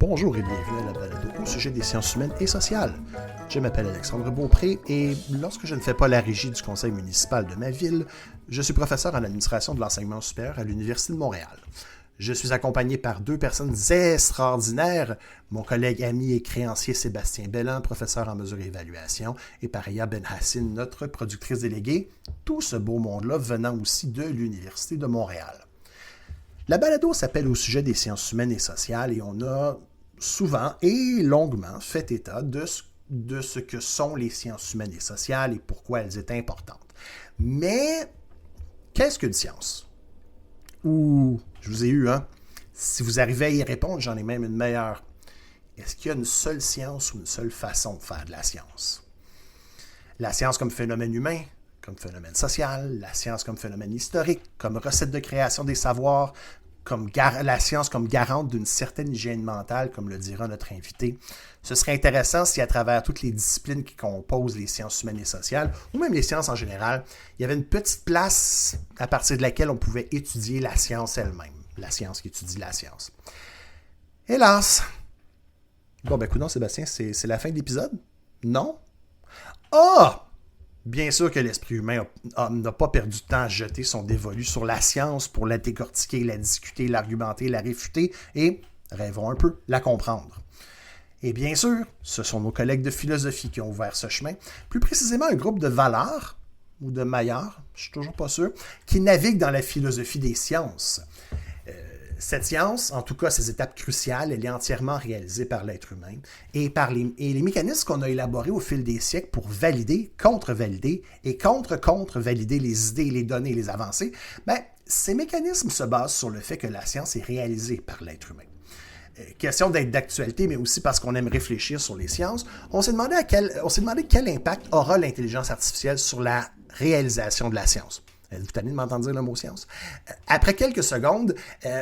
Bonjour et bienvenue à la balado au sujet des sciences humaines et sociales. Je m'appelle Alexandre Beaupré et lorsque je ne fais pas la régie du conseil municipal de ma ville, je suis professeur en administration de l'enseignement supérieur à l'Université de Montréal. Je suis accompagné par deux personnes extraordinaires, mon collègue, ami et créancier Sébastien Belland, professeur en mesure et évaluation, et Pareya Benhassine, notre productrice déléguée, tout ce beau monde-là venant aussi de l'Université de Montréal. La balado s'appelle « Au sujet des sciences humaines et sociales » et on a souvent et longuement fait état de ce que sont les sciences humaines et sociales et pourquoi elles étaient importantes. Mais qu'est-ce qu'une science? Ou, je vous ai eu, hein? Si vous arrivez à y répondre, j'en ai même une meilleure. Est-ce qu'il y a une seule science ou une seule façon de faire de la science? La science comme phénomène humain, comme phénomène social, la science comme phénomène historique, comme recette de création des savoirs, comme la science comme garante d'une certaine hygiène mentale, comme le dira notre invité. Ce serait intéressant si à travers toutes les disciplines qui composent les sciences humaines et sociales, ou même les sciences en général, il y avait une petite place à partir de laquelle on pouvait étudier la science elle-même. La science qui étudie la science. Hélas! Bon, ben, écoute, Sébastien, c'est la fin de l'épisode? Non? Ah! Bien sûr que l'esprit humain n'a pas perdu de temps à jeter son dévolu sur la science pour la décortiquer, la discuter, l'argumenter, la réfuter et, rêvons un peu, la comprendre. Et bien sûr, ce sont nos collègues de philosophie qui ont ouvert ce chemin, plus précisément un groupe de Valard, ou de Maillard, je suis toujours pas sûr, qui navigue dans la philosophie des sciences. Cette science, en tout cas ses étapes cruciales, elle est entièrement réalisée par l'être humain et les mécanismes qu'on a élaborés au fil des siècles pour valider, contre-valider et contre-valider les idées, les données et les avancées, ben, ces mécanismes se basent sur le fait que la science est réalisée par l'être humain. Question d'être d'actualité, mais aussi parce qu'on aime réfléchir sur les sciences, on s'est demandé quel impact aura l'intelligence artificielle sur la réalisation de la science. Vous tenez de m'entendre dire le mot science. Après quelques secondes,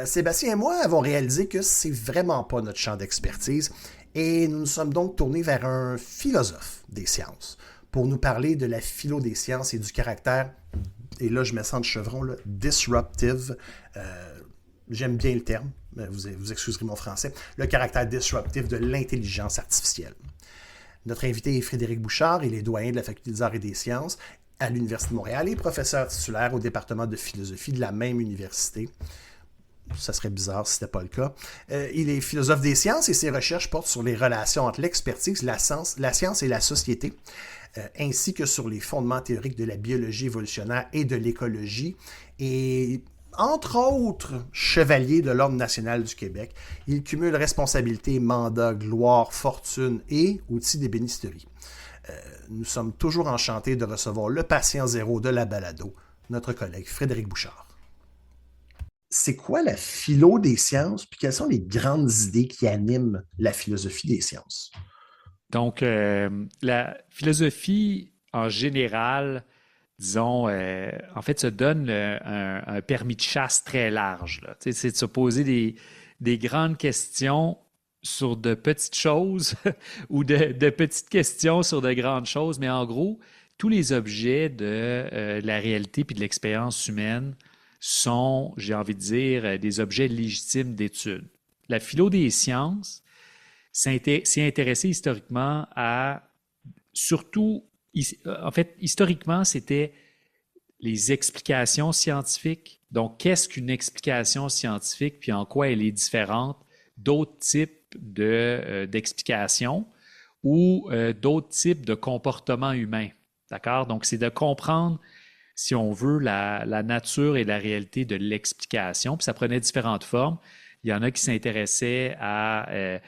Sébastien et moi avons réalisé que c'est vraiment pas notre champ d'expertise et nous nous sommes donc tournés vers un philosophe des sciences pour nous parler de la philo des sciences et du caractère, et là je me sens de chevron, là, disruptive. J'aime bien le terme, vous excuserez mon français, le caractère disruptif de l'intelligence artificielle. Notre invité est Frédéric Bouchard, il est doyen de la Faculté des arts et des sciences à l'Université de Montréal et professeur titulaire au département de philosophie de la même université. Ça serait bizarre si ce n'était pas le cas. Il est philosophe des sciences et ses recherches portent sur les relations entre l'expertise, la science et la société, ainsi que sur les fondements théoriques de la biologie évolutionnaire et de l'écologie. Et entre autres, chevalier de l'Ordre national du Québec, il cumule responsabilités, mandats, gloire, fortune et outils d'ébénisterie. Nous sommes toujours enchantés de recevoir le patient zéro de la balado, notre collègue Frédéric Bouchard. C'est quoi la philo des sciences, puis quelles sont les grandes idées qui animent la philosophie des sciences? Donc, la philosophie, en général, disons, en fait, se donne un permis de chasse très large, là. Tu sais, c'est de se poser des grandes questions sur de petites choses ou de petites questions sur de grandes choses, mais en gros, tous les objets de la réalité puis de l'expérience humaine sont, j'ai envie de dire, des objets légitimes d'étude. La philo des sciences s'est intéressée historiquement à, surtout, en fait, historiquement, c'était les explications scientifiques. Donc, qu'est-ce qu'une explication scientifique puis en quoi elle est différente d'autres types d'explications ou d'autres types de comportements humains. D'accord? Donc, c'est de comprendre, si on veut, la nature et la réalité de l'explication. Puis ça prenait différentes formes. Il y en a qui s'intéressaient à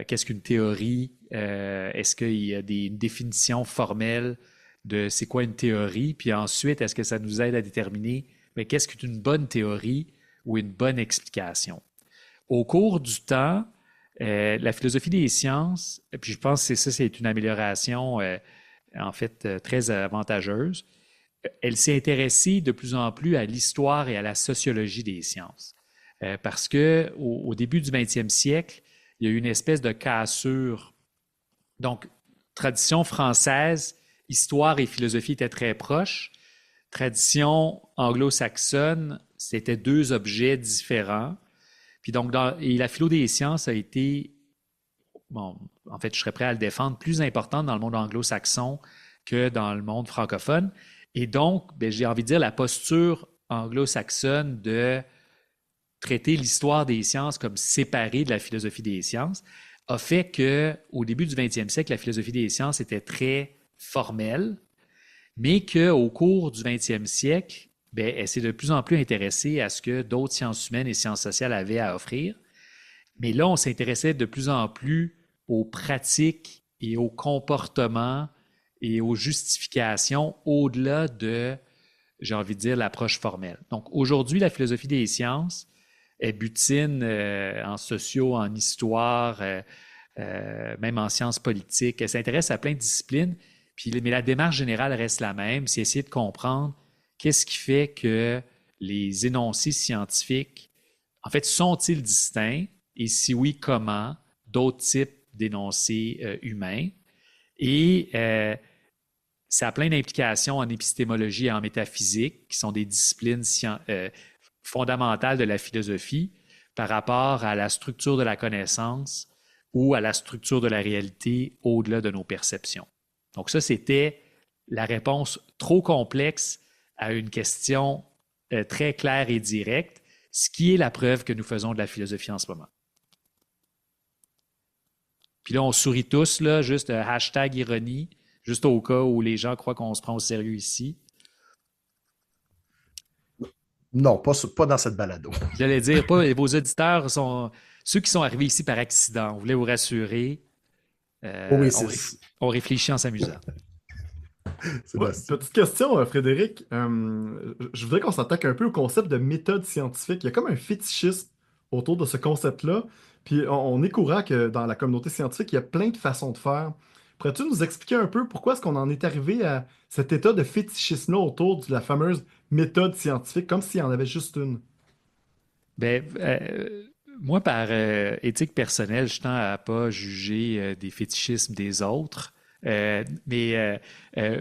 qu'est-ce qu'une théorie, est-ce qu'il y a une définition formelle de c'est quoi une théorie, puis ensuite, est-ce que ça nous aide à déterminer qu'est-ce qu'une bonne théorie ou une bonne explication. Au cours du temps, la philosophie des sciences, puis je pense que c'est une amélioration en fait très avantageuse, elle s'est intéressée de plus en plus à l'histoire et à la sociologie des sciences. Parce que au début du 20e siècle, il y a eu une espèce de cassure. Donc, tradition française, histoire et philosophie étaient très proches. Tradition anglo-saxonne, c'était deux objets différents. Puis donc, et la philo des sciences a été bon, en fait, je serais prêt à le défendre, plus importante dans le monde anglo-saxon que dans le monde francophone. Et donc, j'ai envie de dire la posture anglo-saxonne de traiter l'histoire des sciences comme séparée de la philosophie des sciences a fait qu'au début du 20e siècle, la philosophie des sciences était très formelle, mais qu'au cours du 20e siècle, elle s'est de plus en plus intéressée à ce que d'autres sciences humaines et sciences sociales avaient à offrir. Mais là, on s'intéressait de plus en plus aux pratiques et aux comportements et aux justifications au-delà de, j'ai envie de dire, l'approche formelle. Donc aujourd'hui, la philosophie des sciences, elle butine en sociaux, en histoire, même en sciences politiques. Elle s'intéresse à plein de disciplines, mais la démarche générale reste la même, c'est essayer de comprendre qu'est-ce qui fait que les énoncés scientifiques, en fait, sont-ils distincts et si oui, comment d'autres types d'énoncés humains. Et ça a plein d'implications en épistémologie et en métaphysique, qui sont des disciplines fondamentales de la philosophie par rapport à la structure de la connaissance ou à la structure de la réalité au-delà de nos perceptions. Donc ça, c'était la réponse trop complexe à une question très claire et directe, ce qui est la preuve que nous faisons de la philosophie en ce moment. Puis là, on sourit tous, là, juste hashtag ironie, juste au cas où les gens croient qu'on se prend au sérieux ici. Non, pas dans cette balado. J'allais dire, pas vos auditeurs sont ceux qui sont arrivés ici par accident. On voulait vous rassurer. Oui, on réfléchit en s'amusant. Ouais, petite question, Frédéric. Je voudrais qu'on s'attaque un peu au concept de méthode scientifique. Il y a comme un fétichisme autour de ce concept-là. Puis on est courant que dans la communauté scientifique, il y a plein de façons de faire. Pourrais-tu nous expliquer un peu pourquoi est-ce qu'on en est arrivé à cet état de fétichisme-là autour de la fameuse méthode scientifique, comme s'il y en avait juste une? Moi, par éthique personnelle, je tends à ne pas juger des fétichismes des autres. Mais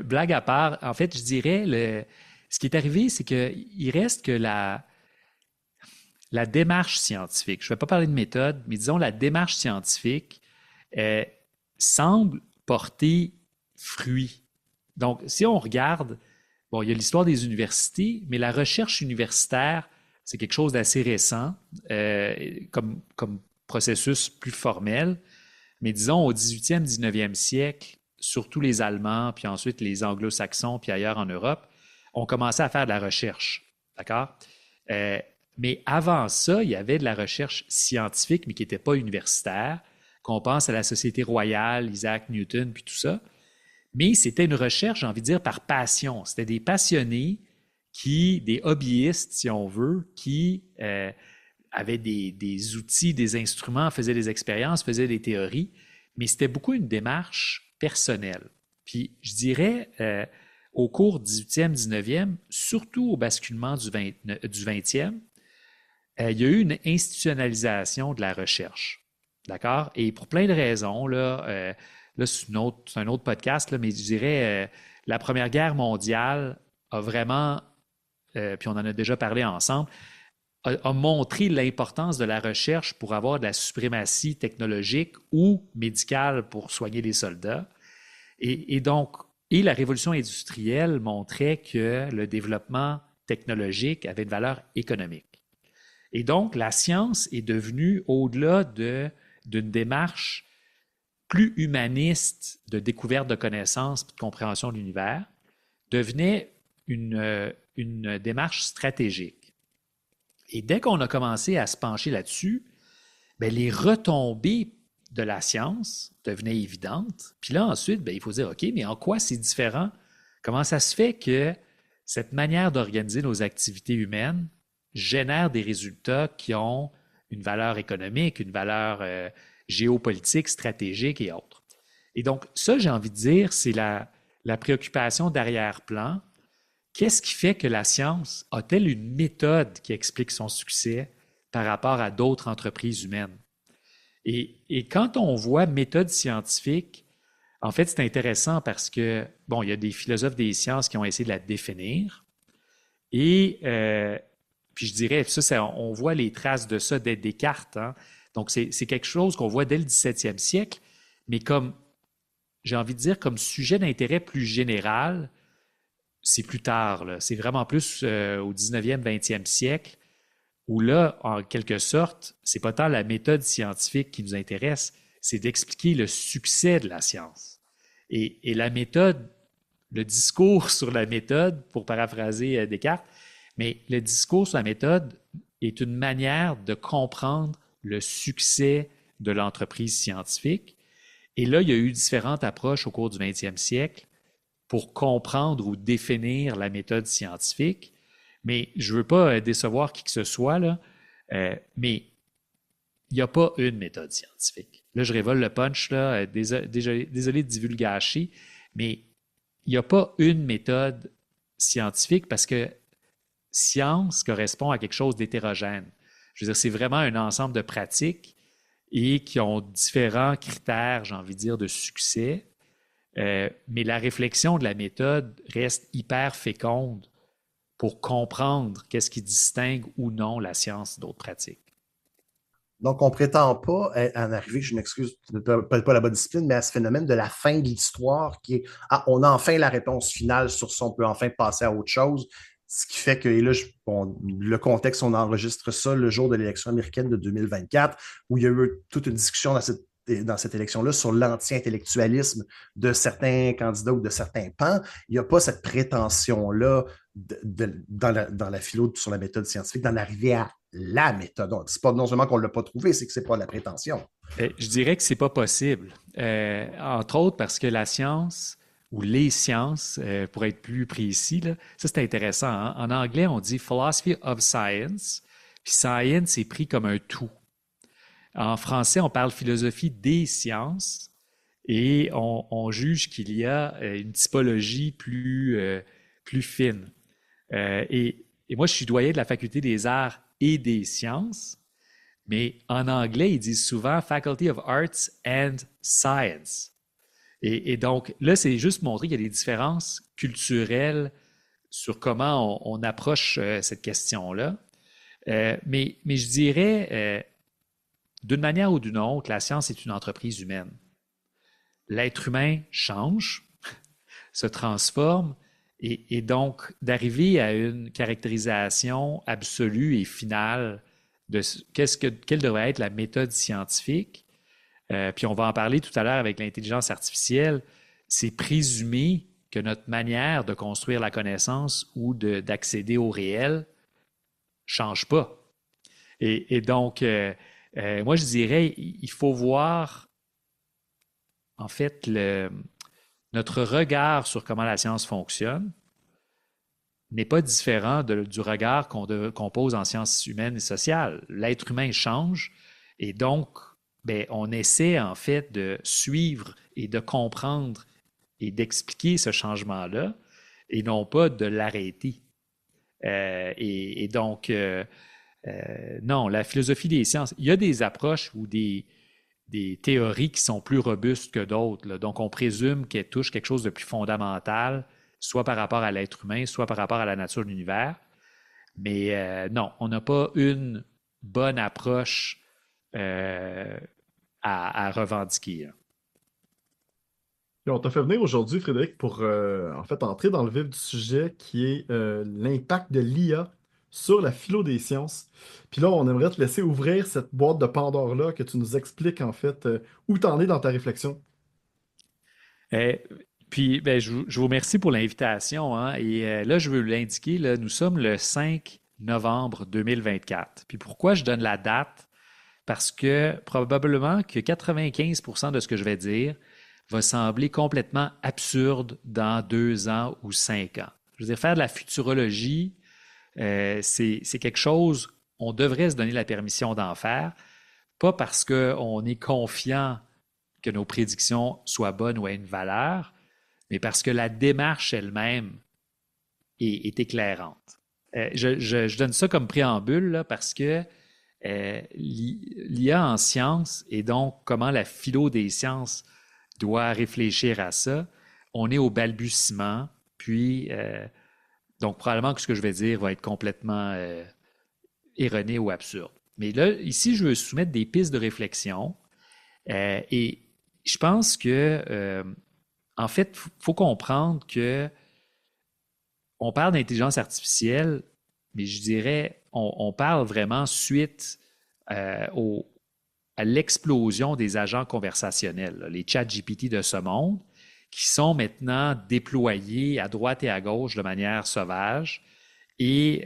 blague à part, en fait, je dirais, ce qui est arrivé, c'est qu'il reste que la démarche scientifique, je ne vais pas parler de méthode, mais disons la démarche scientifique semble porter fruit. Donc, si on regarde, bon, il y a l'histoire des universités, mais la recherche universitaire, c'est quelque chose d'assez récent, comme processus plus formel. Mais disons, au 18e, 19e siècle, surtout les Allemands, puis ensuite les Anglo-Saxons, puis ailleurs en Europe, ont commencé à faire de la recherche. D'accord? Mais avant ça, il y avait de la recherche scientifique, mais qui n'était pas universitaire, qu'on pense à la Société royale, Isaac Newton, puis tout ça. Mais c'était une recherche, j'ai envie de dire, par passion. C'était des passionnés des hobbyistes, si on veut, qui avaient des outils, des instruments, faisaient des expériences, faisaient des théories, mais c'était beaucoup une démarche personnelle. Puis, je dirais, au cours du 18e, 19e, surtout au basculement du 20e, il y a eu une institutionnalisation de la recherche. D'accord? Et pour plein de raisons, là c'est un autre podcast, là, mais je dirais, la Première Guerre mondiale a vraiment, puis on en a déjà parlé ensemble, a montré l'importance de la recherche pour avoir de la suprématie technologique ou médicale pour soigner les soldats. Et la révolution industrielle montrait que le développement technologique avait une valeur économique. Et donc, la science est devenue, au-delà d'une démarche plus humaniste de découverte de connaissances et de compréhension de l'univers, devenait une démarche stratégique. Et dès qu'on a commencé à se pencher là-dessus, les retombées de la science devenaient évidentes. Puis là, ensuite, il faut dire, OK, mais en quoi c'est différent? Comment ça se fait que cette manière d'organiser nos activités humaines génère des résultats qui ont une valeur économique, une valeur géopolitique, stratégique et autres? Et donc, ça, j'ai envie de dire, c'est la préoccupation d'arrière-plan. Qu'est-ce qui fait que la science a-t-elle une méthode qui explique son succès par rapport à d'autres entreprises humaines? Et quand on voit méthode scientifique, en fait, c'est intéressant parce que, bon, il y a des philosophes des sciences qui ont essayé de la définir. Et puis je dirais, on voit les traces de ça dès Descartes, hein, Donc, c'est quelque chose qu'on voit dès le 17e siècle, mais comme, j'ai envie de dire, comme sujet d'intérêt plus général, c'est plus tard, là. C'est vraiment plus au 19e, 20e siècle, où là, en quelque sorte, c'est pas tant la méthode scientifique qui nous intéresse, c'est d'expliquer le succès de la science. Et la méthode, le discours sur la méthode, pour paraphraser Descartes, mais le discours sur la méthode est une manière de comprendre le succès de l'entreprise scientifique. Et là, il y a eu différentes approches au cours du 20e siècle pour comprendre ou définir la méthode scientifique. Mais je ne veux pas décevoir qui que ce soit, là, mais il n'y a pas une méthode scientifique. Là, je révole le punch, là, désolé de divulgacher, mais il n'y a pas une méthode scientifique parce que science correspond à quelque chose d'hétérogène. Je veux dire, c'est vraiment un ensemble de pratiques et qui ont différents critères, j'ai envie de dire, de succès. Mais la réflexion de la méthode reste hyper féconde pour comprendre qu'est-ce qui distingue ou non la science d'autres pratiques. Donc, on ne prétend pas en arriver, je m'excuse, peut-être pas la bonne discipline, mais à ce phénomène de la fin de l'histoire qui est on a enfin la réponse finale sur ça, on peut enfin passer à autre chose. Ce qui fait que, et là, le contexte, on enregistre ça le jour de l'élection américaine de 2024, où il y a eu toute une discussion dans cette élection-là sur l'anti-intellectualisme de certains candidats ou de certains pans. Il n'y a pas cette prétention-là dans la philo sur la méthode scientifique d'en arriver à la méthode. C'est pas non seulement qu'on ne l'a pas trouvé, c'est que c'est pas la prétention. Je dirais que c'est pas possible. Entre autres parce que la science, ou les sciences, pour être plus précis, là, ça c'est intéressant. Hein? En anglais, on dit philosophy of science, puis science est pris comme un tout. En français, on parle philosophie des sciences et on juge qu'il y a une typologie plus fine. Et moi, je suis doyen de la faculté des arts et des sciences, mais en anglais, ils disent souvent Faculty of Arts and Science. Et donc, là, c'est juste montrer qu'il y a des différences culturelles sur comment on approche cette question-là. Mais je dirais, d'une manière ou d'une autre, la science est une entreprise humaine. L'être humain change, se transforme, et donc d'arriver à une caractérisation absolue et finale de quelle devrait être la méthode scientifique, puis on va en parler tout à l'heure avec l'intelligence artificielle, c'est présumer que notre manière de construire la connaissance ou d'accéder au réel ne change pas. Et donc, moi, je dirais, il faut voir, en fait, notre regard sur comment la science fonctionne n'est pas différent du regard qu'on pose en sciences humaines et sociales. L'être humain change et donc, on essaie, en fait, de suivre et de comprendre et d'expliquer ce changement-là et non pas de l'arrêter. Et donc, non, la philosophie des sciences, il y a des approches ou des théories qui sont plus robustes que d'autres, là. Donc, on présume qu'elles touchent quelque chose de plus fondamental, soit par rapport à l'être humain, soit par rapport à la nature de l'univers. Mais non, on n'a pas une bonne approche à revendiquer. Et on t'a fait venir aujourd'hui, Frédéric, pour en fait entrer dans le vif du sujet qui est l'impact de l'IA sur la philo des sciences. Puis là, on aimerait te laisser ouvrir cette boîte de Pandore-là, que tu nous expliques en fait où t'en es dans ta réflexion. Puis, je vous remercie pour l'invitation. Hein, et là, je veux l'indiquer, là, nous sommes le 5 novembre 2024. Puis pourquoi je donne la date? Parce que probablement que 95% de ce que je vais dire va sembler complètement absurde dans 2 ans ou 5 ans. Je veux dire, faire de la futurologie, c'est quelque chose, on devrait se donner la permission d'en faire, pas parce qu'on est confiant que nos prédictions soient bonnes ou aient une valeur, mais parce que la démarche elle-même est éclairante. Je donne ça comme préambule là, parce que l'IA en sciences et donc comment la philo des sciences doit réfléchir à ça, on est au balbutiement, puis donc probablement que ce que je vais dire va être complètement erroné ou absurde. Mais là, ici, je veux soumettre des pistes de réflexion. Et je pense que, en fait, il faut comprendre que on parle d'intelligence artificielle, mais je dirais, on parle vraiment suite à l'explosion des agents conversationnels, là, les chats GPT de ce monde, qui sont maintenant déployés à droite et à gauche de manière sauvage, et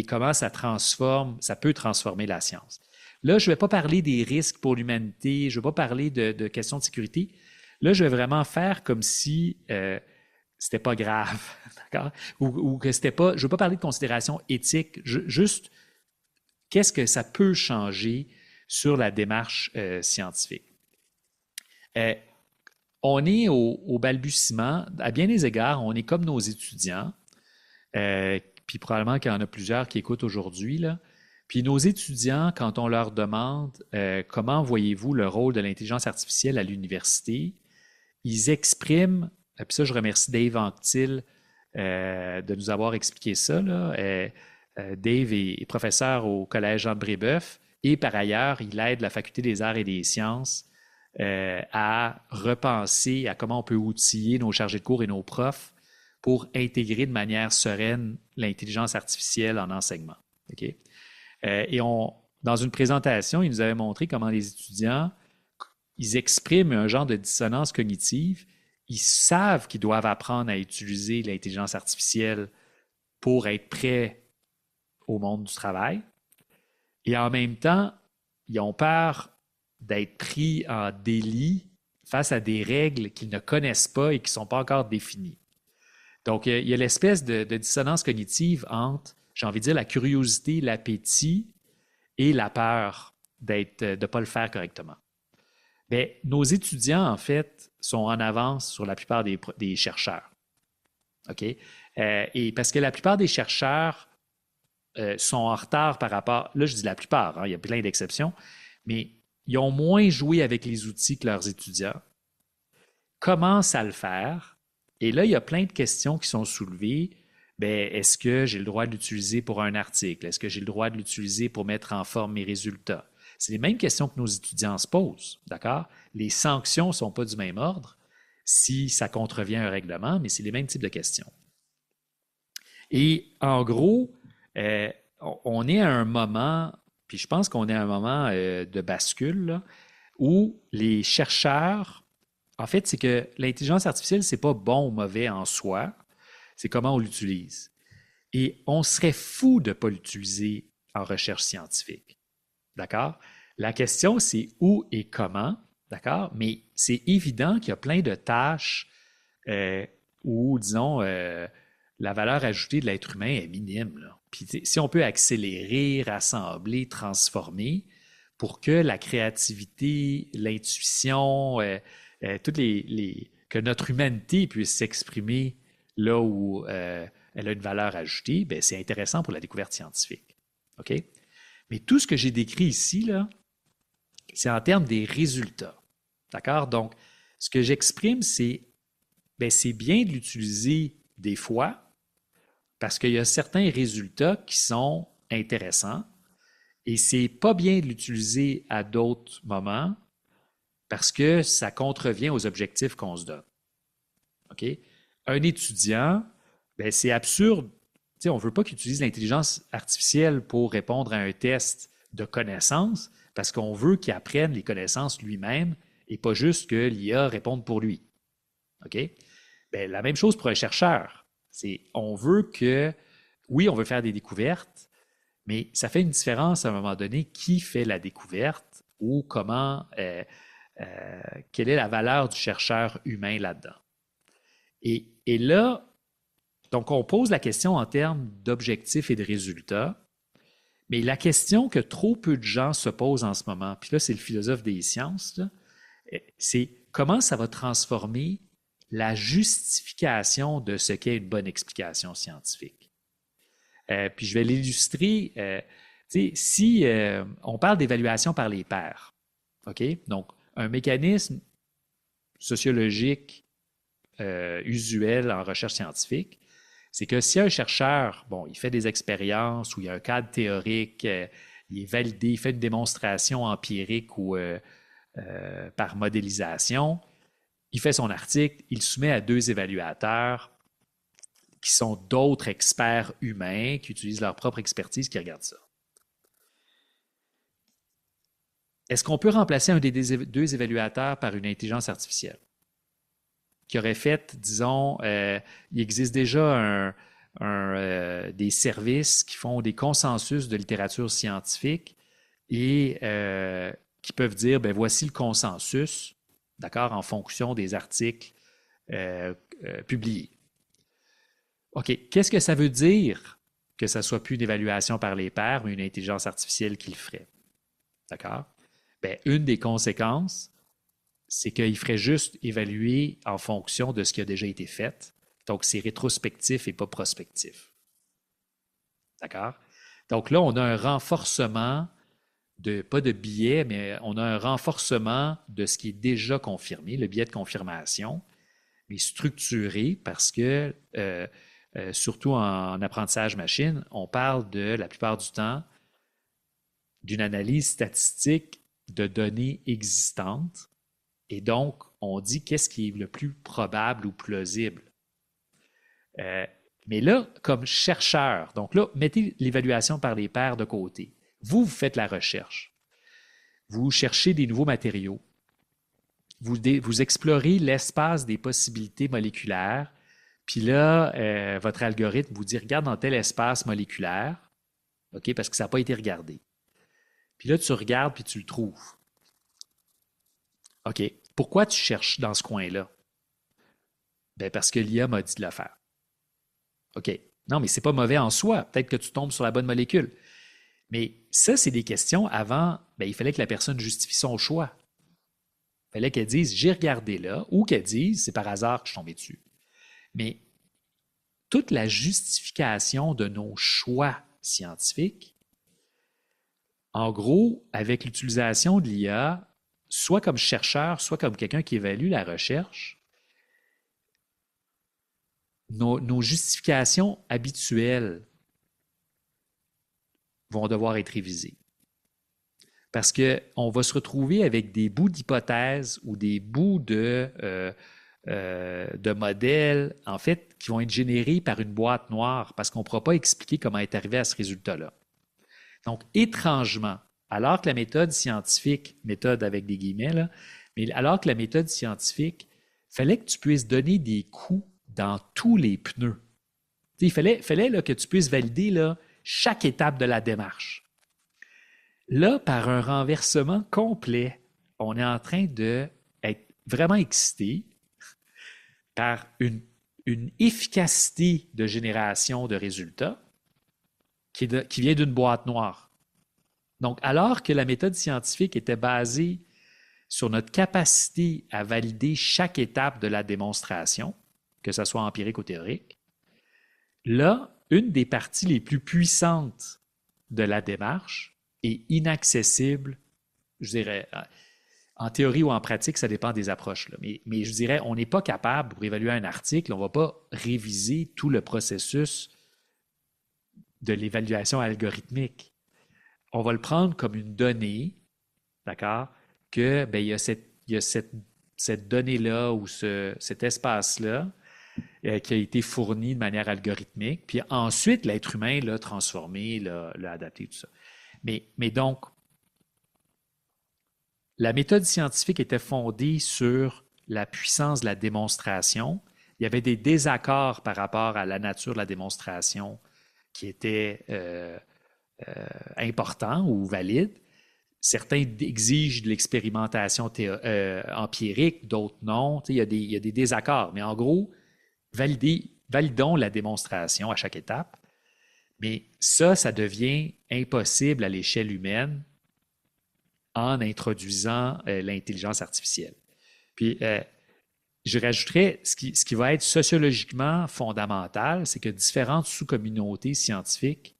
comment ça peut transformer la science. Là, je ne vais pas parler des risques pour l'humanité, je ne vais pas parler de questions de sécurité. Là, je vais vraiment faire comme si c'était pas grave, d'accord? Ou que c'était pas. Je ne veux pas parler de considération éthique, juste qu'est-ce que ça peut changer sur la démarche scientifique. On est au balbutiement, à bien des égards, on est comme nos étudiants, puis probablement qu'il y en a plusieurs qui écoutent aujourd'hui, là. Puis nos étudiants, quand on leur demande comment voyez-vous le rôle de l'intelligence artificielle à l'université, ils expriment, puis ça je remercie Dave Anctil de nous avoir expliqué ça, là. Dave est professeur au Collège Jean de Brébeuf et par ailleurs, il aide la Faculté des arts et des sciences à repenser à comment on peut outiller nos chargés de cours et nos profs pour intégrer de manière sereine l'intelligence artificielle en enseignement. Okay? Dans une présentation, il nous avait montré comment les étudiants, ils expriment un genre de dissonance cognitive. Ils savent qu'ils doivent apprendre à utiliser l'intelligence artificielle pour être prêts au monde du travail. Et en même temps, ils ont peur d'être pris en délit face à des règles qu'ils ne connaissent pas et qui ne sont pas encore définies. Donc, il y a l'espèce de dissonance cognitive entre, j'ai envie de dire, la curiosité, l'appétit et la peur de ne pas le faire correctement. Bien, nos étudiants, en fait, sont en avance sur la plupart des chercheurs. OK? Et parce que la plupart des chercheurs sont en retard par rapport... Là, je dis la plupart, hein, il y a plein d'exceptions, mais ils ont moins joué avec les outils que leurs étudiants, commencent à le faire, et là, il y a plein de questions qui sont soulevées. Bien, est-ce que j'ai le droit de l'utiliser pour un article? Est-ce que j'ai le droit de l'utiliser pour mettre en forme mes résultats? C'est les mêmes questions que nos étudiants se posent, d'accord? Les sanctions ne sont pas du même ordre si ça contrevient à un règlement, mais c'est les mêmes types de questions. Et en gros, on est à un moment, puis je pense qu'on est à un moment de bascule, là, où les chercheurs, en fait, c'est que l'intelligence artificielle, c'est pas bon ou mauvais en soi, c'est comment on l'utilise. Et on serait fou de ne pas l'utiliser en recherche scientifique. D'accord? La question, c'est où et comment, d'accord? Mais c'est évident qu'il y a plein de tâches où, disons, la valeur ajoutée de l'être humain est minime, là. Puis si on peut accélérer, rassembler, transformer pour que la créativité, l'intuition, que notre humanité puisse s'exprimer là où elle a une valeur ajoutée, bien, c'est intéressant pour la découverte scientifique. OK? Mais tout ce que j'ai décrit ici, là, c'est en termes des résultats. D'accord? Donc, ce que j'exprime, c'est bien de l'utiliser des fois parce qu'il y a certains résultats qui sont intéressants et c'est pas bien de l'utiliser à d'autres moments parce que ça contrevient aux objectifs qu'on se donne. OK? Un étudiant, bien, c'est absurde. T'sais, on ne veut pas qu'il utilise l'intelligence artificielle pour répondre à un test de connaissances parce qu'on veut qu'il apprenne les connaissances lui-même et pas juste que l'IA réponde pour lui. OK? Bien, la même chose pour un chercheur. On veut que, oui, on veut faire des découvertes, mais ça fait une différence à un moment donné qui fait la découverte ou comment, quelle est la valeur du chercheur humain là-dedans. Et là, donc on pose la question en termes d'objectifs et de résultats, mais la question que trop peu de gens se posent en ce moment, puis là, c'est le philosophe des sciences, là, c'est comment ça va transformer la justification de ce qu'est une bonne explication scientifique. Puis je vais l'illustrer. Si on parle d'évaluation par les pairs, OK? Donc, un mécanisme sociologique usuel en recherche scientifique, c'est que si un chercheur, bon, il fait des expériences où il y a un cadre théorique, il il est validé, il fait une démonstration empirique ou par modélisation. Il fait son article, il le soumet à 2 évaluateurs qui sont d'autres experts humains qui utilisent leur propre expertise qui regardent ça. Est-ce qu'on peut remplacer un des 2 évaluateurs par une intelligence artificielle qui aurait fait, disons, il existe déjà des services qui font des consensus de littérature scientifique et qui peuvent dire, ben voici le consensus, d'accord, en fonction des articles publiés. OK, qu'est-ce que ça veut dire que ça ne soit plus une évaluation par les pairs, mais une intelligence artificielle qui le ferait? D'accord? Bien, une des conséquences, c'est qu'il ferait juste évaluer en fonction de ce qui a déjà été fait. Donc, c'est rétrospectif et pas prospectif. D'accord? Donc là, on a un renforcement pas de biais, mais on a un renforcement de ce qui est déjà confirmé, le biais de confirmation, mais structuré parce que, surtout en apprentissage machine, on parle de, la plupart du temps, d'une analyse statistique de données existantes. Et donc, on dit qu'est-ce qui est le plus probable ou plausible. Mais là, comme chercheur, donc là, mettez l'évaluation par les pairs de côté. Vous faites la recherche. Vous cherchez des nouveaux matériaux. Vous explorez l'espace des possibilités moléculaires. Puis là, votre algorithme vous dit, regarde dans tel espace moléculaire, OK, parce que ça n'a pas été regardé. Puis là, tu regardes puis tu le trouves. OK. Pourquoi tu cherches dans ce coin-là? Bien, parce que l'IA m'a dit de le faire. OK. Non, mais ce n'est pas mauvais en soi. Peut-être que tu tombes sur la bonne molécule. Mais ça, c'est des questions avant, bien, il fallait que la personne justifie son choix. Il fallait qu'elle dise, j'ai regardé là, ou qu'elle dise, c'est par hasard que je suis tombé dessus. Mais toute la justification de nos choix scientifiques, en gros, avec l'utilisation de l'IA, soit comme chercheur, soit comme quelqu'un qui évalue la recherche, nos justifications habituelles vont devoir être révisées. Parce qu'on va se retrouver avec des bouts d'hypothèses ou des bouts de modèles, en fait, qui vont être générés par une boîte noire parce qu'on ne pourra pas expliquer comment est arrivé à ce résultat-là. Donc, étrangement, alors que la méthode scientifique, méthode avec des guillemets, là, mais alors que la méthode scientifique, il fallait que tu puisses donner des coups dans tous les pneus. Il fallait là, que tu puisses valider là, chaque étape de la démarche. Là, par un renversement complet, on est en train d'être vraiment excité par une efficacité de génération de résultats qui vient d'une boîte noire. Donc, alors que la méthode scientifique était basée sur notre capacité à valider chaque étape de la démonstration, que ce soit empirique ou théorique, là, une des parties les plus puissantes de la démarche est inaccessible, je dirais, en théorie ou en pratique, ça dépend des approches. Là. Mais je dirais, on n'est pas capable, pour évaluer un article, on ne va pas réviser tout le processus de l'évaluation algorithmique. On va le prendre comme une donnée, d'accord, que il y a cette donnée-là ou cet espace-là qui a été fourni de manière algorithmique, puis ensuite, l'être humain l'a transformé, l'a adapté, tout ça. Mais donc, la méthode scientifique était fondée sur la puissance de la démonstration. Il y avait des désaccords par rapport à la nature de la démonstration qui étaient importants ou valides. Certains exigent de l'expérimentation empirique, d'autres non. Il y a des désaccords. Mais en gros, validons la démonstration à chaque étape. Mais ça devient impossible à l'échelle humaine en introduisant l'intelligence artificielle. Puis, je rajouterais, ce qui va être sociologiquement fondamental, c'est que différentes sous-communautés scientifiques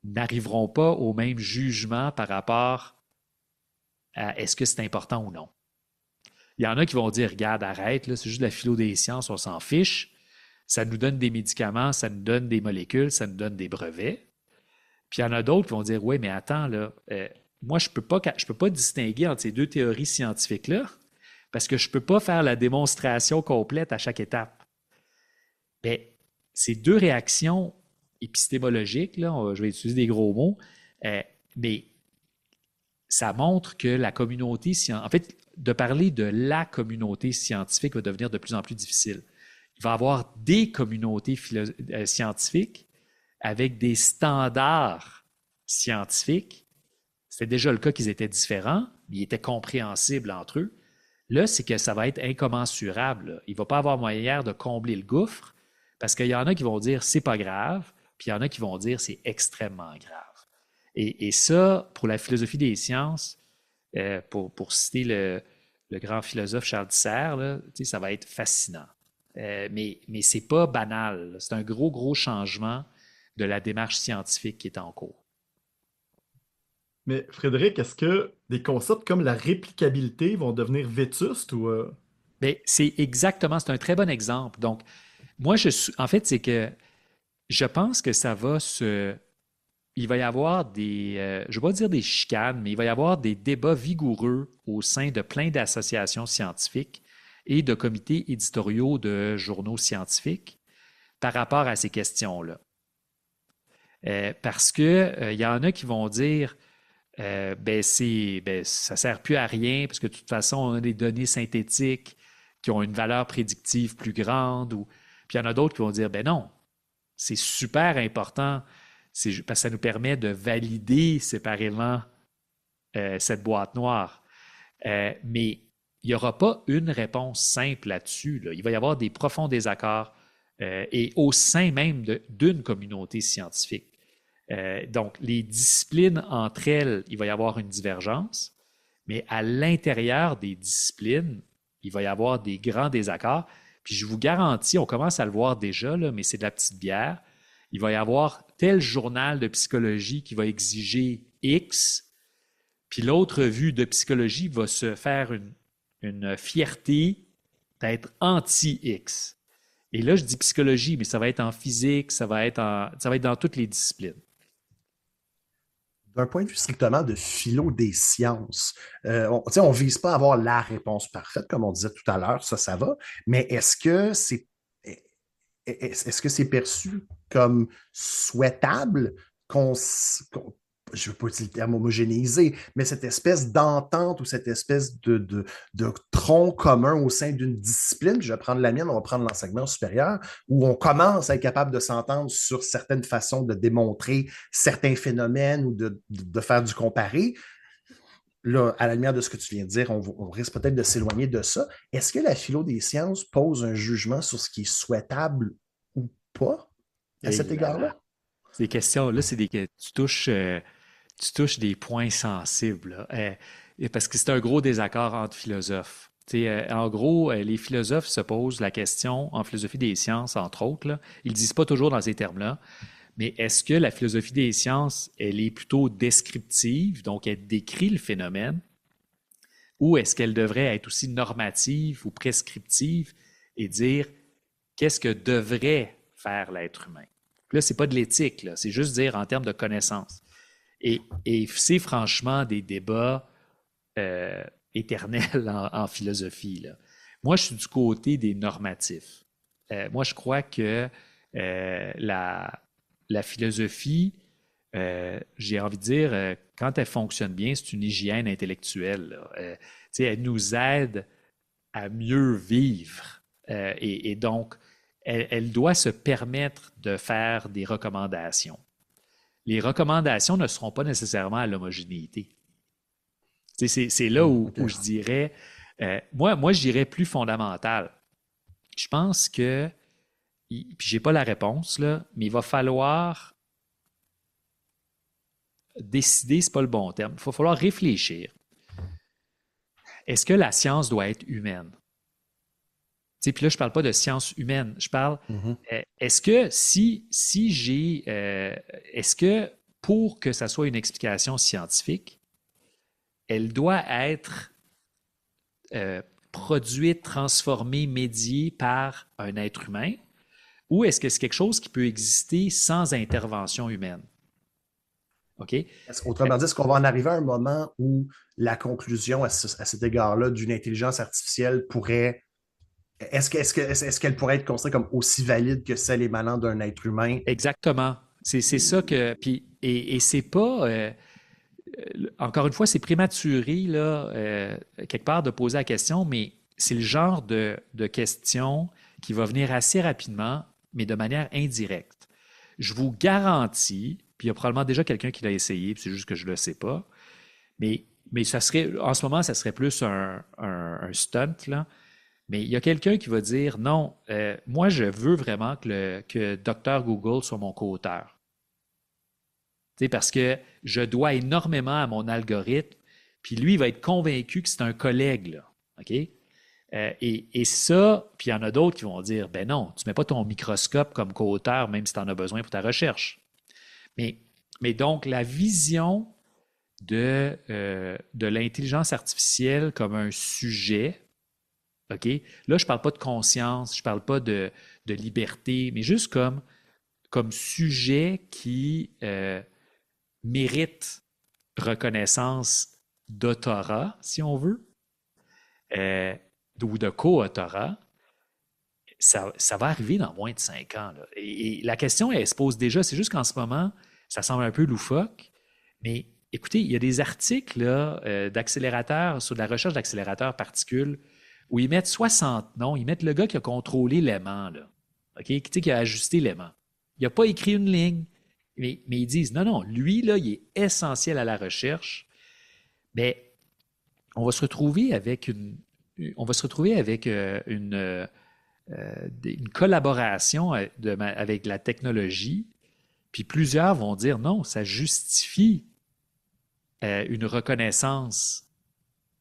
n'arriveront pas au même jugement par rapport à est-ce que c'est important ou non. Il y en a qui vont dire, regarde, arrête, là, c'est juste de la philo des sciences, on s'en fiche. Ça nous donne des médicaments, ça nous donne des molécules, ça nous donne des brevets. Puis il y en a d'autres qui vont dire, oui, mais attends, là, moi, je peux pas distinguer entre ces deux théories scientifiques-là parce que je ne peux pas faire la démonstration complète à chaque étape. Bien, ces deux réactions épistémologiques, là, je vais utiliser des gros mots, mais ça montre que la communauté scientifique, en fait, de parler de la communauté scientifique va devenir de plus en plus difficile. Il va y avoir des communautés scientifiques avec des standards scientifiques. C'était déjà le cas qu'ils étaient différents, mais ils étaient compréhensibles entre eux. Là, c'est que ça va être incommensurable, là. Il ne va pas avoir moyen de combler le gouffre parce qu'il y en a qui vont dire c'est pas grave, puis il y en a qui vont dire c'est extrêmement grave. Et ça, pour la philosophie des sciences, pour citer le grand philosophe Charles Disser, là, ça va être fascinant. Mais ce n'est pas banal. C'est un gros, gros changement de la démarche scientifique qui est en cours. Mais Frédéric, est-ce que des concepts comme la réplicabilité vont devenir vétustes ou... Bien, c'est un très bon exemple. Donc, moi, en fait, c'est que je pense que ça va il va y avoir des, je ne vais pas dire des chicanes, mais il va y avoir des débats vigoureux au sein de plein d'associations scientifiques et de comités éditoriaux de journaux scientifiques par rapport à ces questions-là. Parce que il y en a qui vont dire ça ne sert plus à rien parce que de toute façon, on a des données synthétiques qui ont une valeur prédictive plus grande. Puis il y en a d'autres qui vont dire non, c'est super important parce que ça nous permet de valider séparément cette boîte noire. Mais il n'y aura pas une réponse simple là-dessus, là. Il va y avoir des profonds désaccords et au sein même d'une communauté scientifique. Donc, les disciplines entre elles, il va y avoir une divergence, mais à l'intérieur des disciplines, il va y avoir des grands désaccords. Puis je vous garantis, on commence à le voir déjà, là, mais c'est de la petite bière. Il va y avoir tel journal de psychologie qui va exiger X, puis l'autre revue de psychologie va se faire une fierté d'être anti-X. Et là, je dis psychologie, mais ça va être en physique, ça va être dans toutes les disciplines. D'un point de vue strictement de philo des sciences, on ne vise pas à avoir la réponse parfaite, comme on disait tout à l'heure, ça va, mais est-ce que c'est perçu comme souhaitable je ne veux pas utiliser le terme homogénéisé, mais cette espèce d'entente ou cette espèce de tronc commun au sein d'une discipline, je vais prendre la mienne, on va prendre l'enseignement supérieur, où on commence à être capable de s'entendre sur certaines façons de démontrer certains phénomènes ou de faire du comparé. Là, à la lumière de ce que tu viens de dire, on risque peut-être de s'éloigner de ça. Est-ce que la philo des sciences pose un jugement sur ce qui est souhaitable ou pas à cet égard-là? Ces questions-là, tu touches des points sensibles, là. Parce que c'est un gros désaccord entre philosophes. En gros, les philosophes se posent la question, en philosophie des sciences, entre autres, là, ils ne disent pas toujours dans ces termes-là, mais est-ce que la philosophie des sciences, elle est plutôt descriptive, donc elle décrit le phénomène, ou est-ce qu'elle devrait être aussi normative ou prescriptive et dire qu'est-ce que devrait faire l'être humain? Là, ce n'est pas de l'éthique, là, c'est juste dire en termes de connaissance. Et c'est franchement des débats éternels en philosophie, là. Moi, je suis du côté des normatifs. Moi, je crois que la philosophie, j'ai envie de dire, quand elle fonctionne bien, c'est une hygiène intellectuelle, là. Elle nous aide à mieux vivre. Et donc, elle doit se permettre de faire des recommandations. Les recommandations ne seront pas nécessairement à l'homogénéité. C'est là où je dirais, moi, je dirais plus fondamental. Je pense que, puis je n'ai pas la réponse, là, mais il va falloir décider, ce n'est pas le bon terme, il va falloir réfléchir. Est-ce que la science doit être humaine? Puis là, je ne parle pas de science humaine, je parle, est-ce que est-ce que pour que ça soit une explication scientifique, elle doit être produite, transformée, médiée par un être humain, ou est-ce que c'est quelque chose qui peut exister sans intervention humaine? OK? Autrement dit, est-ce qu'on va en arriver à un moment où la conclusion à cet égard-là d'une intelligence artificielle pourrait. Est-ce qu'elle pourrait être considérée comme aussi valide que celle émanant d'un être humain? Exactement. C'est ça que. Puis, et c'est pas. Encore une fois, c'est prématuré, là, quelque part, de poser la question, mais c'est le genre de question qui va venir assez rapidement, mais de manière indirecte. Je vous garantis, puis il y a probablement déjà quelqu'un qui l'a essayé, puis c'est juste que je ne le sais pas, mais ça serait, en ce moment, ça serait plus un stunt, là. Mais il y a quelqu'un qui va dire non, moi, je veux vraiment que Dr. Google soit mon co-auteur. Tu sais, parce que je dois énormément à mon algorithme, puis lui, il va être convaincu que c'est un collègue, là. OK? Et ça, puis il y en a d'autres qui vont dire ben non, tu ne mets pas ton microscope comme co-auteur, même si tu en as besoin pour ta recherche. Mais donc, la vision de l'intelligence artificielle comme un sujet, OK? Là, je ne parle pas de conscience, je ne parle pas de liberté, mais juste comme sujet qui mérite reconnaissance d'autorat, si on veut, euh, ou de co-autorat, ça va arriver dans moins de 5 ans, là. Et la question, elle se pose déjà, c'est juste qu'en ce moment, ça semble un peu loufoque, mais écoutez, il y a des articles là, d'accélérateurs, sur de la recherche d'accélérateurs particules, où ils mettent 60 noms, ils mettent le gars qui a contrôlé l'aimant, là, OK? Qui a ajusté l'aimant. Il n'a pas écrit une ligne, mais ils disent, non, non, lui, là, il est essentiel à la recherche. Mais on va se retrouver avec une collaboration avec la technologie, puis plusieurs vont dire non, ça justifie une reconnaissance,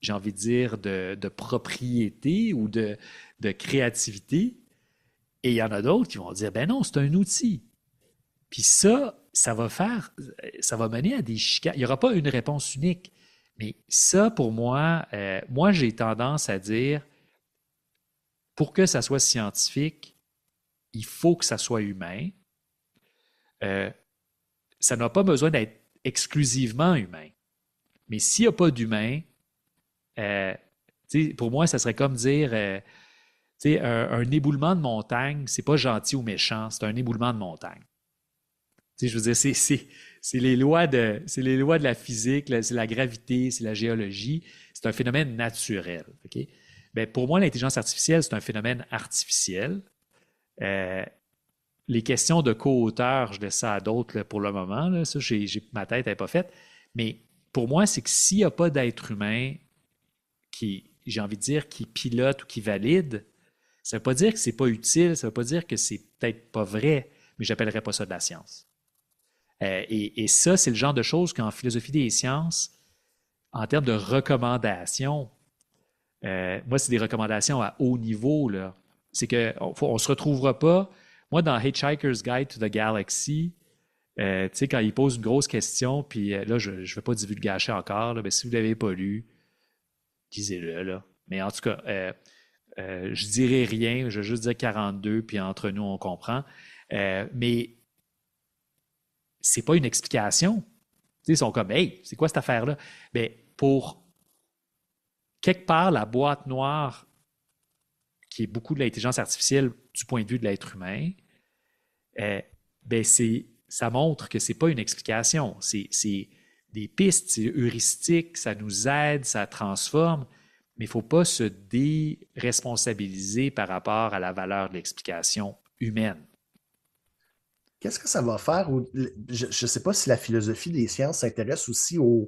j'ai envie de dire, de propriété ou de créativité. Et il y en a d'autres qui vont dire ben non, c'est un outil. Puis ça va mener à des chicanes. Il n'y aura pas une réponse unique. Mais ça, pour moi, j'ai tendance à dire, pour que ça soit scientifique, il faut que ça soit humain. Ça n'a pas besoin d'être exclusivement humain. Mais s'il n'y a pas d'humain, pour moi, ça serait comme dire, un éboulement de montagne, c'est pas gentil ou méchant, c'est un éboulement de montagne. Je veux dire, c'est les lois de la physique, c'est la gravité, c'est la géologie, c'est un phénomène naturel. Okay? Bien, pour moi, l'intelligence artificielle, c'est un phénomène artificiel. Les questions de co-auteur, je laisse ça à d'autres là, pour le moment. Là, ça, ma tête n'est pas faite. Mais pour moi, c'est que s'il n'y a pas d'être humain qui, j'ai envie de dire, qui pilote ou qui valide, ça ne veut pas dire que ce n'est pas utile, ça ne veut pas dire que c'est peut-être pas vrai, mais je n'appellerais pas ça de la science. Et ça, c'est le genre de choses qu'en philosophie des sciences, en termes de recommandations, moi, c'est des recommandations à haut niveau, là. C'est qu'on ne se retrouvera pas. Moi, dans Hitchhiker's Guide to the Galaxy, tu sais, quand il pose une grosse question, puis là, je ne vais pas divulgacher encore, là, mais si vous ne l'avez pas lu, lisez-le, là. Mais en tout cas, je ne dirai rien, je vais juste dire 42, puis entre nous, on comprend. Mais c'est pas une explication. T'sais, ils sont comme, hey, c'est quoi cette affaire-là? Bien, pour quelque part, la boîte noire, qui est beaucoup de l'intelligence artificielle du point de vue de l'être humain, ben ça montre que c'est pas une explication. C'est des pistes, c'est heuristique, ça nous aide, ça transforme, mais il ne faut pas se déresponsabiliser par rapport à la valeur de l'explication humaine. Qu'est-ce que ça va faire? Je ne sais pas si la philosophie des sciences s'intéresse aussi au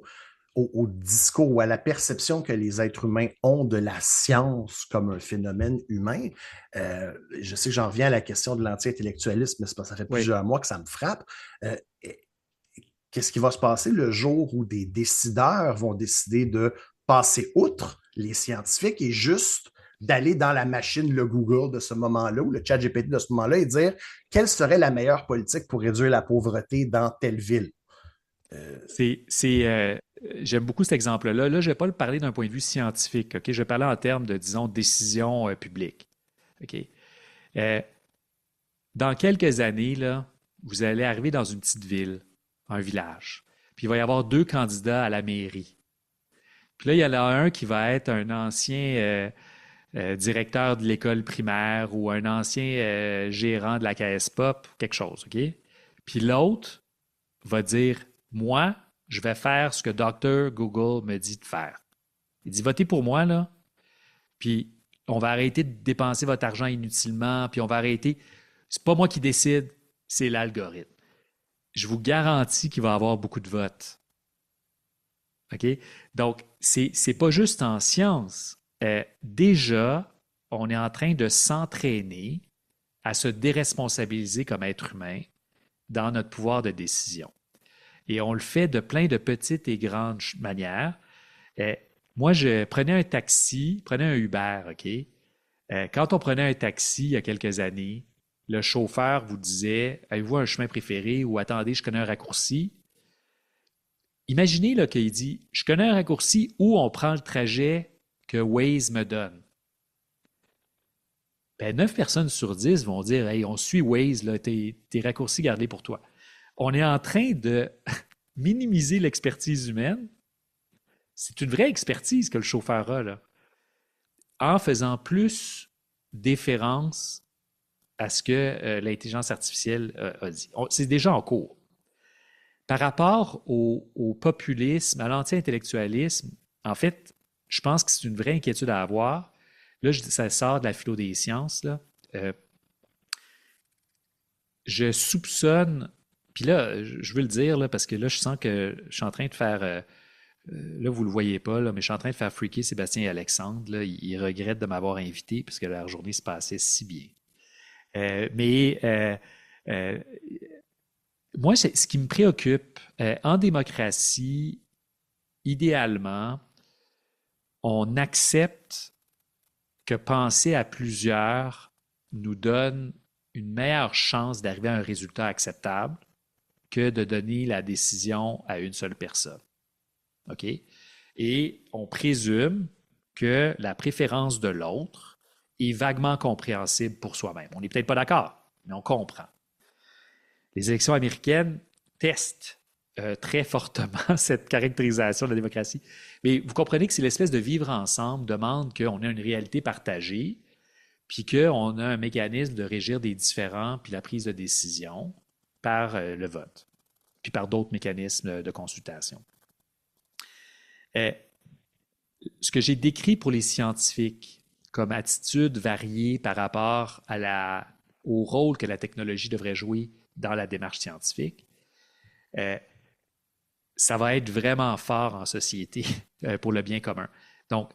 discours ou à la perception que les êtres humains ont de la science comme un phénomène humain. Je sais que j'en reviens à la question de l'anti-intellectualisme, mais c'est parce que ça fait plusieurs mois que ça me frappe. Qu'est-ce qui va se passer le jour où des décideurs vont décider de passer outre les scientifiques et juste d'aller dans la machine, le Google de ce moment-là, ou le ChatGPT de ce moment-là, et dire quelle serait la meilleure politique pour réduire la pauvreté dans telle ville? J'aime beaucoup cet exemple-là. Là, je ne vais pas le parler d'un point de vue scientifique. Okay? Je vais parler en termes de, disons, décision publique. Okay? Dans quelques années, là, vous allez arriver dans une petite ville, un village. puis il va y avoir 2 candidats à la mairie. Puis là, il y en a un qui va être un ancien directeur de l'école primaire ou un ancien gérant de la caisse pop, quelque chose, OK? Puis l'autre va dire, moi, je vais faire ce que Dr. Google me dit de faire. Il dit, votez pour moi, là, puis on va arrêter de dépenser votre argent inutilement, puis on va arrêter. C'est pas moi qui décide, c'est l'algorithme. Je vous garantis qu'il va y avoir beaucoup de votes. OK? Donc, c'est pas juste en sciences. Déjà, on est en train de s'entraîner à se déresponsabiliser comme être humain dans notre pouvoir de décision. Et on le fait de plein de petites et grandes manières. Moi, je prenais un taxi, prenais un Uber, OK? Quand on prenait un taxi il y a quelques années, le chauffeur vous disait, avez-vous un chemin préféré ou attendez, je connais un raccourci. Imaginez là, qu'il dit, je connais un raccourci où on prend le trajet que Waze me donne. Ben, 9 personnes sur 10 vont dire, hey, on suit Waze, là, tes raccourcis gardés pour toi. On est en train de minimiser l'expertise humaine. C'est une vraie expertise que le chauffeur a, là, en faisant plus déférence à ce que l'intelligence artificielle a dit. C'est déjà en cours. Par rapport au populisme, à l'anti-intellectualisme, en fait, je pense que c'est une vraie inquiétude à avoir. Là, ça sort de la philo des sciences. Là. Je soupçonne, puis là, je veux le dire, là, parce que là, je sens que je suis en train de faire, là, vous ne le voyez pas, là, mais je suis en train de faire freaker Sébastien et Alexandre. Là, ils regrettent de m'avoir invité parce que leur journée se passait si bien. Moi, ce qui me préoccupe, en démocratie, idéalement, on accepte que penser à plusieurs nous donne une meilleure chance d'arriver à un résultat acceptable que de donner la décision à une seule personne. OK? Et on présume que la préférence de l'autre est vaguement compréhensible pour soi-même. On n'est peut-être pas d'accord, mais on comprend. Les élections américaines testent très fortement cette caractérisation de la démocratie. Mais vous comprenez que c'est l'espèce de vivre ensemble demande qu'on ait une réalité partagée, puis qu'on a un mécanisme de régir des différends, puis la prise de décision par le vote, puis par d'autres mécanismes de consultation. Ce que j'ai décrit pour les scientifiques comme attitude variée par rapport au rôle que la technologie devrait jouer dans la démarche scientifique, ça va être vraiment fort en société pour le bien commun. Donc,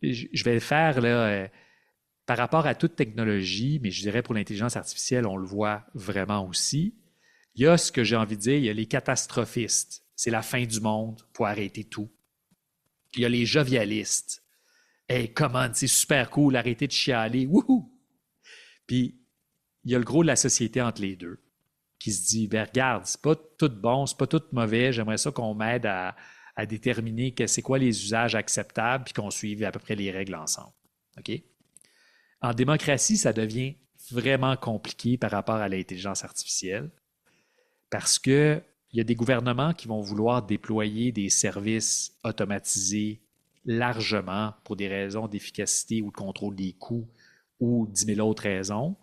je vais le faire là, par rapport à toute technologie, mais je dirais pour l'intelligence artificielle, on le voit vraiment aussi. Il y a ce que j'ai envie de dire, il y a les catastrophistes. C'est la fin du monde, il faut arrêter tout. Il y a les jovialistes. Hey, comment, c'est super cool, arrêtez de chialer, wouhou! Puis, il y a le gros de la société entre les deux, qui se dit, ben regarde, c'est pas tout bon, c'est pas tout mauvais, j'aimerais ça qu'on m'aide à déterminer c'est quoi les usages acceptables, puis qu'on suive à peu près les règles ensemble. OK? En démocratie, ça devient vraiment compliqué par rapport à l'intelligence artificielle, parce qu'il y a des gouvernements qui vont vouloir déployer des services automatisés largement pour des raisons d'efficacité ou de contrôle des coûts ou 10 000 autres raisons.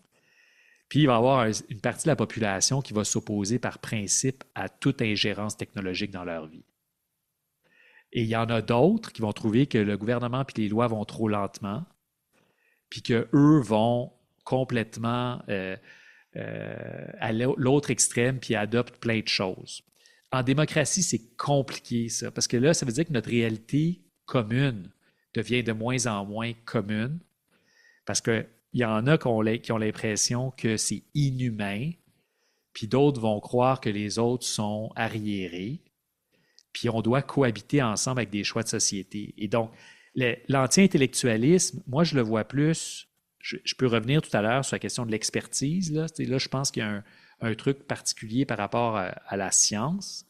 Puis il va y avoir une partie de la population qui va s'opposer par principe à toute ingérence technologique dans leur vie. Et il y en a d'autres qui vont trouver que le gouvernement et les lois vont trop lentement, puis qu'eux vont complètement à l'autre extrême puis adoptent plein de choses. En démocratie, c'est compliqué ça, parce que là, ça veut dire que notre réalité commune devient de moins en moins commune, parce qu'il y en a qui ont l'impression que c'est inhumain, puis d'autres vont croire que les autres sont arriérés, puis on doit cohabiter ensemble avec des choix de société. Et donc, l'anti-intellectualisme, moi, je le vois plus, je peux revenir tout à l'heure sur la question de l'expertise. Là, je pense qu'il y a un truc particulier par rapport à la science,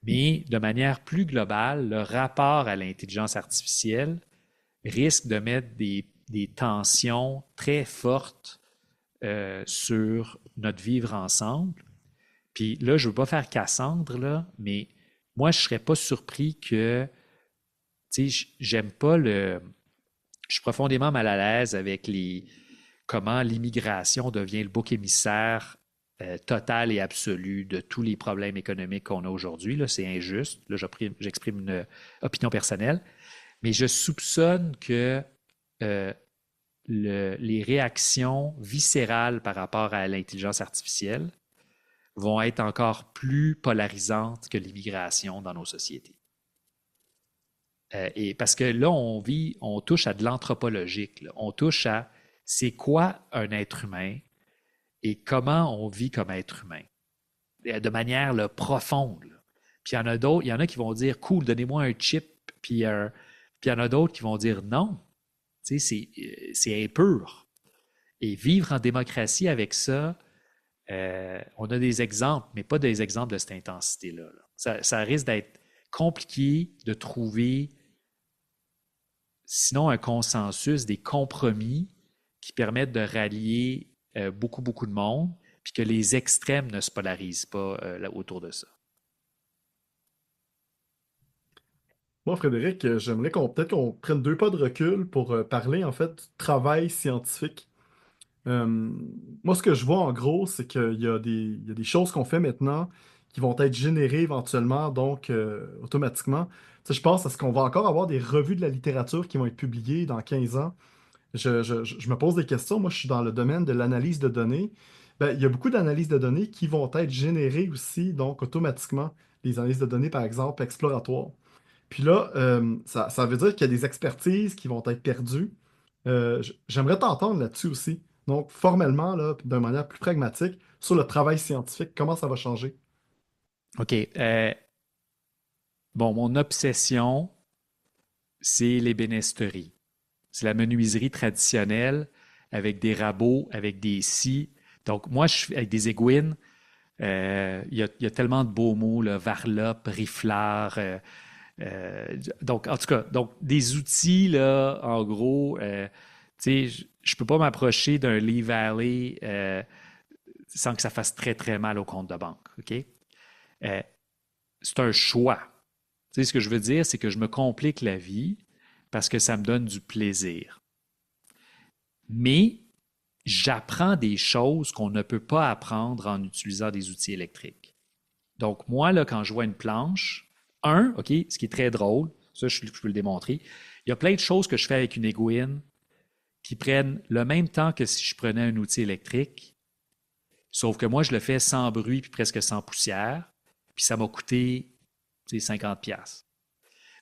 mais de manière plus globale, le rapport à l'intelligence artificielle risque de mettre des tensions très fortes sur notre vivre ensemble. Puis là, je ne veux pas faire Cassandre, là, mais moi, je ne serais pas surpris que, tu sais, j'aime pas le... Je suis profondément mal à l'aise avec comment l'immigration devient le bouc émissaire total et absolu de tous les problèmes économiques qu'on a aujourd'hui. Là, c'est injuste. Là, j'exprime une opinion personnelle. Mais je soupçonne que les réactions viscérales par rapport à l'intelligence artificielle vont être encore plus polarisantes que l'immigration dans nos sociétés. Et parce que là, on touche à de l'anthropologique, là. On touche à c'est quoi un être humain et comment on vit comme être humain, de manière là, profonde. Là. Puis il y en a qui vont dire cool, donnez-moi un chip, puis il y en a d'autres qui vont dire non, tu sais, c'est impur. Et vivre en démocratie avec ça, on a des exemples, mais pas des exemples de cette intensité-là. Là. Ça risque d'être compliqué de trouver, sinon un consensus, des compromis qui permettent de rallier beaucoup, beaucoup de monde, puis que les extrêmes ne se polarisent pas autour de ça. Moi, Frédéric, j'aimerais peut-être qu'on prenne 2 pas de recul pour parler en fait du travail scientifique. Euh, Moi, ce que je vois en gros, c'est qu'il y a des choses qu'on fait maintenant qui vont être générées éventuellement, donc automatiquement. Tu sais, je pense à ce qu'on va encore avoir des revues de la littérature qui vont être publiées dans 15 ans. Je me pose des questions. Moi, je suis dans le domaine de l'analyse de données. Ben, il y a beaucoup d'analyses de données qui vont être générées aussi, donc automatiquement. Des analyses de données, par exemple, exploratoires. Puis là, ça veut dire qu'il y a des expertises qui vont être perdues. J'aimerais t'entendre là-dessus aussi. Donc, formellement, là, d'une manière plus pragmatique, sur le travail scientifique, comment ça va changer? OK. Bon, mon obsession, c'est l'ébénisterie. C'est la menuiserie traditionnelle avec des rabots, avec des scies. Donc, moi, avec des aiguines. Il y a tellement de beaux mots, là, varlope, riflard. Donc, en tout cas, des outils, là, en gros, tu sais, je ne peux pas m'approcher d'un Lee Valley sans que ça fasse très, très mal au compte de banque. OK? C'est un choix. Tu sais, ce que je veux dire, c'est que je me complique la vie parce que ça me donne du plaisir. Mais j'apprends des choses qu'on ne peut pas apprendre en utilisant des outils électriques. Donc, moi, là, quand je vois une planche, OK, ce qui est très drôle, ça, je peux le démontrer, il y a plein de choses que je fais avec une aiguine qui prennent le même temps que si je prenais un outil électrique, sauf que moi, je le fais sans bruit puis presque sans poussière, puis ça m'a coûté 50$.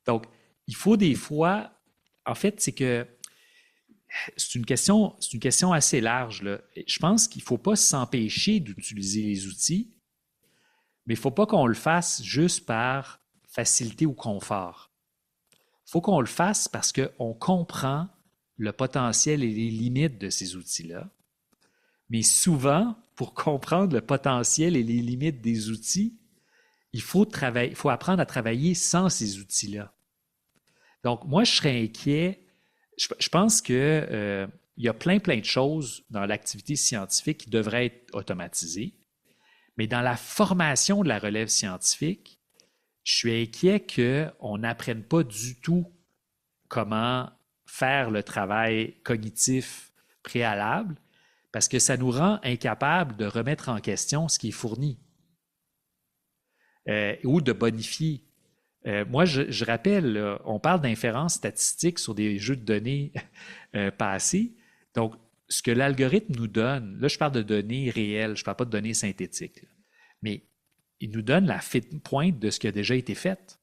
Donc, il faut des fois, en fait, c'est que c'est une question assez large, là. Je pense qu'il ne faut pas s'empêcher d'utiliser les outils, mais il ne faut pas qu'on le fasse juste par facilité ou confort. Il faut qu'on le fasse parce qu'on comprend le potentiel et les limites de ces outils-là. Mais souvent, pour comprendre le potentiel et les limites des outils, il faut apprendre à travailler sans ces outils-là. Donc, moi, je serais inquiet. Je pense que il y a plein de choses dans l'activité scientifique qui devraient être automatisées. Mais dans la formation de la relève scientifique, je suis inquiet qu'on n'apprenne pas du tout comment faire le travail cognitif préalable parce que ça nous rend incapables de remettre en question ce qui est fourni ou de bonifier. Moi, je rappelle, là, on parle d'inférences statistiques sur des jeux de données passés. Donc, ce que l'algorithme nous donne, là, je parle de données réelles, je ne parle pas de données synthétiques, là, mais il nous donne la pointe de ce qui a déjà été fait.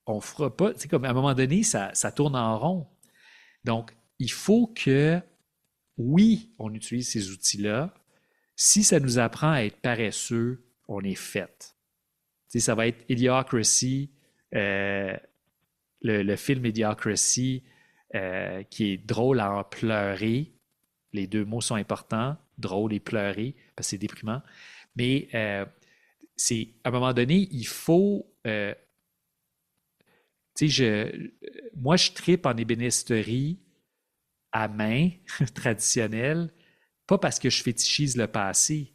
On ne fera pas, c'est comme à un moment donné, ça tourne en rond. Donc, il faut que, oui, on utilise ces outils-là. Si ça nous apprend à être paresseux, on est fait. Tu sais, ça va être Idiocracy, le film Idiocracy, qui est drôle à en pleurer. Les 2 mots sont importants, drôle et pleurer, parce que c'est déprimant. Mais à un moment donné, il faut... tu sais, moi, je tripe en ébénisterie à main traditionnelle, pas parce que je fétichise le passé,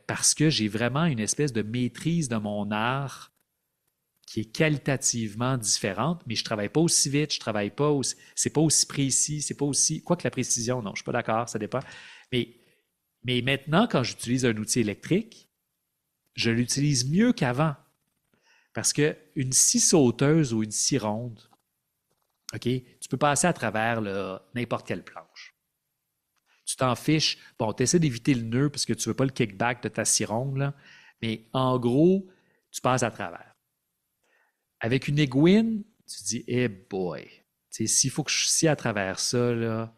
parce que j'ai vraiment une espèce de maîtrise de mon art qui est qualitativement différente, mais je ne travaille pas aussi vite, je travaille pas aussi, c'est pas aussi précis, c'est pas aussi, quoique la précision, non, je ne suis pas d'accord, ça dépend. Mais maintenant, quand j'utilise un outil électrique, je l'utilise mieux qu'avant. Parce qu'une scie sauteuse ou une scie ronde, OK, tu peux passer à travers n'importe quelle planche. Tu t'en fiches. Bon, tu essaies d'éviter le nœud parce que tu ne veux pas le kickback de ta scie ronde, là, mais en gros, tu passes à travers. Avec une aiguine, tu te dis, hey boy, s'il faut que je scie à travers ça, là.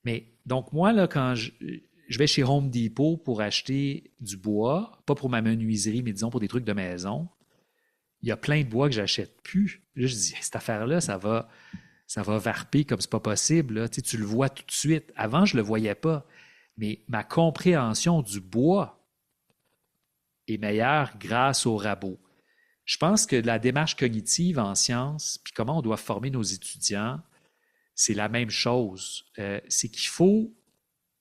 Mais donc, moi, là, quand je vais chez Home Depot pour acheter du bois, pas pour ma menuiserie, mais disons pour des trucs de maison, il y a plein de bois que j'achète plus. Là, je dis, cette affaire-là, ça va varper comme c'est pas possible. Là. Tu le vois tout de suite. Avant, je le voyais pas. Mais ma compréhension du bois est meilleure grâce au rabot. Je pense que la démarche cognitive en sciences, puis comment on doit former nos étudiants, c'est la même chose. C'est qu'il faut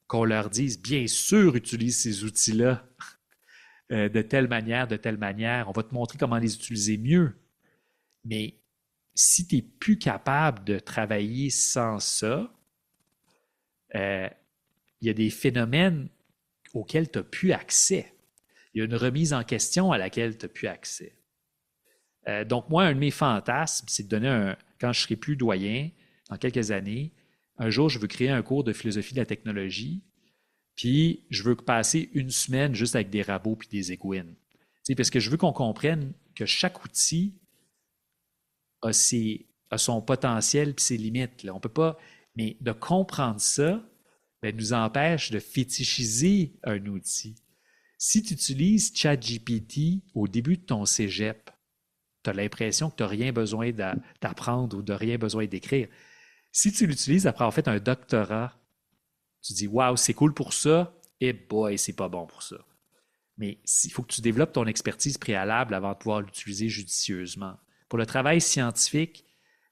qu'on leur dise, bien sûr, utilise ces outils-là de telle manière, de telle manière. On va te montrer comment les utiliser mieux. Mais si tu n'es plus capable de travailler sans ça, il y a des phénomènes auxquels tu n'as plus accès. Il y a une remise en question à laquelle tu n'as plus accès. Donc, moi, un de mes fantasmes, c'est de donner quand je serai plus doyen, dans quelques années, un jour, je veux créer un cours de philosophie de la technologie, puis je veux passer une semaine juste avec des rabots puis des aiguines. Parce que je veux qu'on comprenne que chaque outil a son potentiel puis ses limites. Là. On peut pas, mais de comprendre ça nous empêche de fétichiser un outil. Si tu utilises ChatGPT au début de ton cégep, tu as l'impression que tu n'as rien besoin d'apprendre ou de rien besoin d'écrire. Si tu l'utilises après avoir fait un doctorat, tu dis « Wow, c'est cool pour ça, et boy, c'est pas bon pour ça. » Mais il faut que tu développes ton expertise préalable avant de pouvoir l'utiliser judicieusement. Pour le travail scientifique,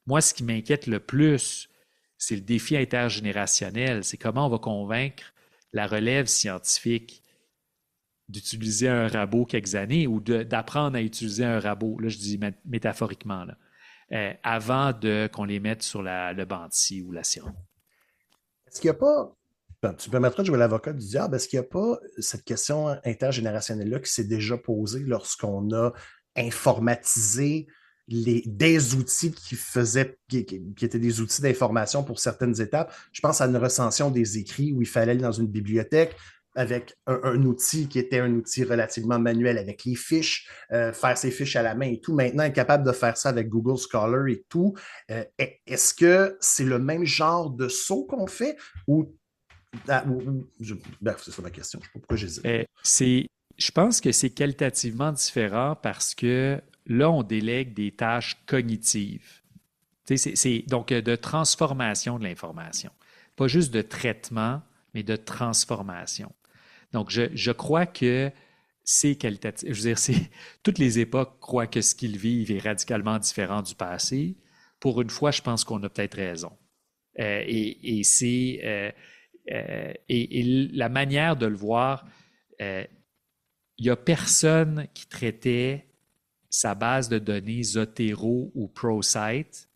moi, ce qui m'inquiète le plus, c'est le défi intergénérationnel. C'est comment on va convaincre la relève scientifique d'utiliser un rabot quelques années ou d'apprendre à utiliser un rabot, là je dis métaphoriquement, là, avant qu'on les mette sur le banc de scie ou la scie-ronde. Est-ce qu'il n'y a pas, tu me permettras de jouer l'avocat du diable, est-ce qu'il n'y a pas cette question intergénérationnelle-là qui s'est déjà posée lorsqu'on a informatisé des outils qui étaient des outils d'information pour certaines étapes? Je pense à une recension des écrits où il fallait aller dans une bibliothèque avec un outil qui était un outil relativement manuel avec les fiches, faire ses fiches à la main et tout. Maintenant, être capable de faire ça avec Google Scholar et tout. Est-ce que c'est le même genre de saut qu'on fait ou c'est ça ma question. Je ne sais pas pourquoi j'ai dit. Je pense que c'est qualitativement différent parce que là, on délègue des tâches cognitives. C'est donc de transformation de l'information. Pas juste de traitement, mais de transformation. Donc, je crois que c'est qualitatif. Je veux dire, toutes les époques croient que ce qu'ils vivent est radicalement différent du passé. Pour une fois, je pense qu'on a peut-être raison. Et la manière de le voir, il n'y a personne qui traitait sa base de données Zotero ou ProSite.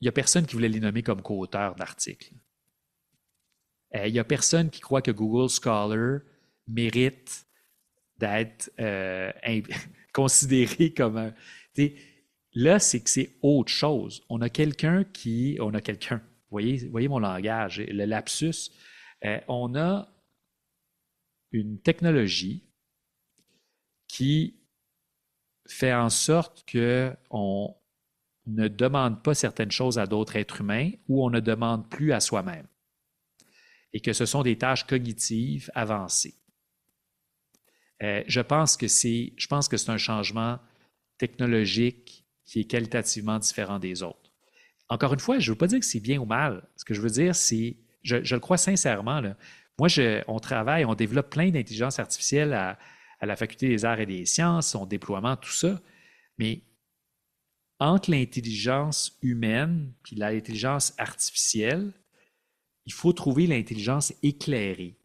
Il n'y a personne qui voulait les nommer comme co-auteurs d'articles. Il n'y a personne qui croit que Google Scholar mérite d'être considéré comme un... Là, c'est que c'est autre chose. On a quelqu'un. Voyez mon langage, le lapsus. On a une technologie qui fait en sorte qu'on ne demande pas certaines choses à d'autres êtres humains ou on ne demande plus à soi-même. Et que ce sont des tâches cognitives avancées. Je pense que c'est un changement technologique qui est qualitativement différent des autres. Encore une fois, je ne veux pas dire que c'est bien ou mal. Ce que je veux dire, c'est, je le crois sincèrement, là. Moi, on développe plein d'intelligence artificielle à la Faculté des arts et des sciences, son déploiement, tout ça. Mais entre l'intelligence humaine et l'intelligence artificielle, il faut trouver l'intelligence éclairée.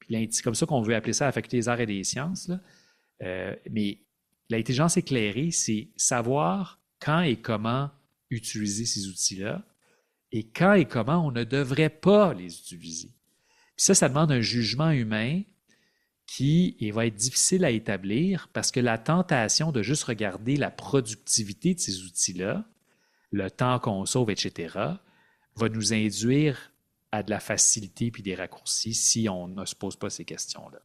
C'est comme ça qu'on veut appeler ça à la Faculté des arts et des sciences. Là. Mais l'intelligence éclairée, c'est savoir quand et comment utiliser ces outils-là et quand et comment on ne devrait pas les utiliser. Puis ça demande un jugement humain qui va être difficile à établir parce que la tentation de juste regarder la productivité de ces outils-là, le temps qu'on sauve, etc., va nous induire à de la facilité puis des raccourcis si on ne se pose pas ces questions-là.